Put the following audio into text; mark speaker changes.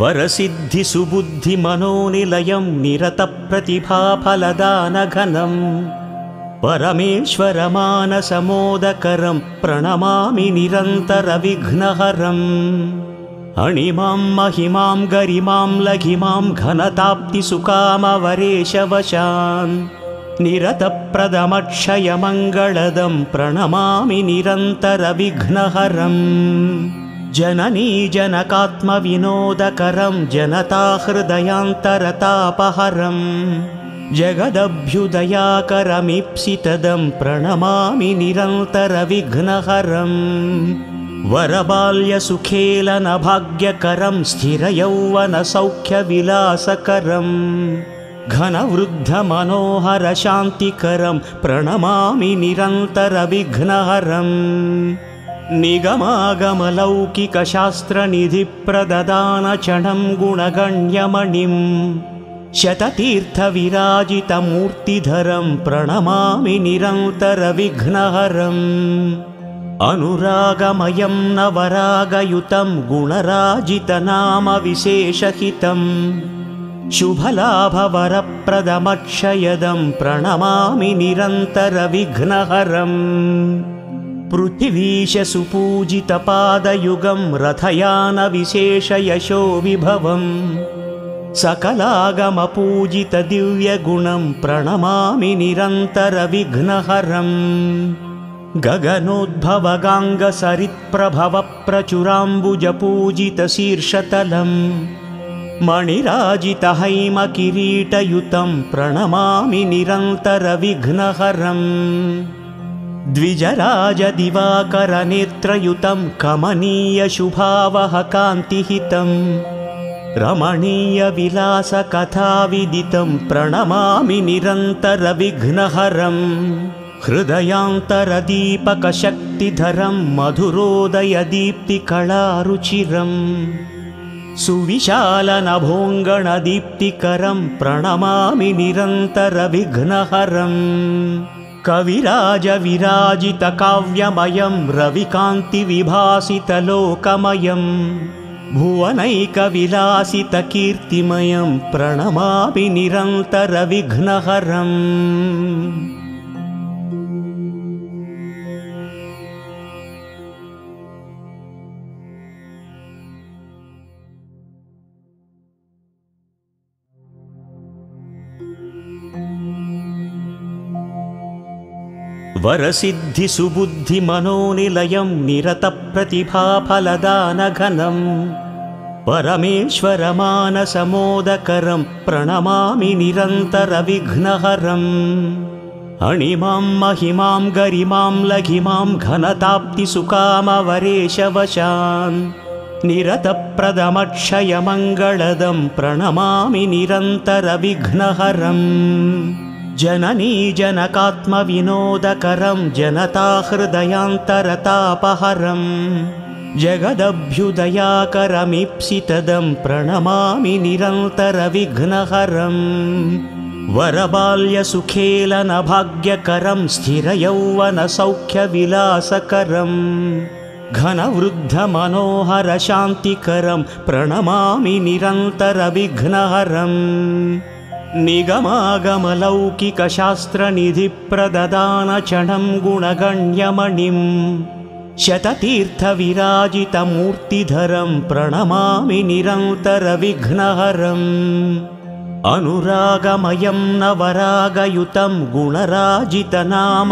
Speaker 1: वरसिद्धिसुबुद्धिमनोनिलयं निरतप्रतिभाफलदानघनं परमेश्वरमानसमोदकरं प्रणमामि निरन्तरविघ्नहरम् अणिमां महिमां गरिमां लघिमां घनताप्तिसुकामवरेशवशान् निरतप्रदमक्षयमङ्गलदं प्रणमामि निरन्तरविघ्नहरम् जननी जनकात्मविनोदकरं जनताहृदयान्तरतापहरं जगदभ्युदयाकरमीप्सितदं प्रणमामि निरन्तरविघ्नहरम् वरबाल्यसुखेलनभाग्यकरं स्थिरयौवनसौख्यविलासकरं घनवृद्धमनोहरशान्तिकरं प्रणमामि निरन्तरविघ्नहरम् निगमागमलौकिकशास्त्रनिधिप्रददानचणं गुणगण्यमणिं शततीर्थविराजितमूर्तिधरं प्रणमामि निरन्तरविघ्नहरम् अनुरागमयं नवरागयुतं गुणराजितनामविशेषहितं शुभलाभवरप्रदमक्षयदं प्रणमामि निरन्तरविघ्नहरम् पृथिवीशसुपूजितपादयुगं रथयानविशेषयशो विभवं सकलागमपूजितदिव्यगुणं प्रणमामि निरन्तरविघ्नहरम् गगनोद्भवगाङ्गसरित्प्रभवप्रचुराम्बुजपूजितशीर्षतलं मणिराजितहैमकिरीटयुतं प्रणमामि निरन्तरविघ्नहरम् द्विजराजदिवाकरनेत्रयुतं कमनीयशुभावहकान्तिहितं रमणीयविलासकथाविदितं प्रणमामि निरन्तरविघ्नहरम् हृदयान्तरदीपकशक्तिधरं मधुरोदयदीप्तिकलारुचिरम् सुविशालनभोङ्गणदीप्तिकरं प्रणमामि निरन्तरविघ्नहरम् कविराजविराजितकाव्यमयं रविकान्तिविभासितलोकमयं भुवनैकविलासितकीर्तिमयं प्रणमामि निरन्तरविघ्नहरम् वरसिद्धिसुबुद्धिमनोनिलयं निरतप्रतिभाफलदानघनं परमेश्वरमानसमोदकरं प्रणमामि निरन्तरविघ्नहरम् अणिमां महिमां गरिमां लघिमां घनताप्तिसुकामवरेशवशान् निरतप्रदमक्षयमङ्गलदं प्रणमामि निरन्तरविघ्नहरम् जननी जनकात्मविनोदकरं जनताहृदयान्तरतापहरं जगदभ्युदयाकरमीप्सितदं प्रणमामि निरन्तरविघ्नहरम् वरबाल्यसुखेलनभाग्यकरं स्थिरयौवनसौख्यविलासकरं घनवृद्धमनोहरशान्तिकरं प्रणमामि निरन्तरविघ्नहरम् निगमागमलौकिकशास्त्रनिधिप्रददानचणं गुणगण्यमणिं शततीर्थविराजितमूर्तिधरं प्रणमामि निरन्तरविघ्नहरम् अनुरागमयं नवरागयुतं गुणराजितनाम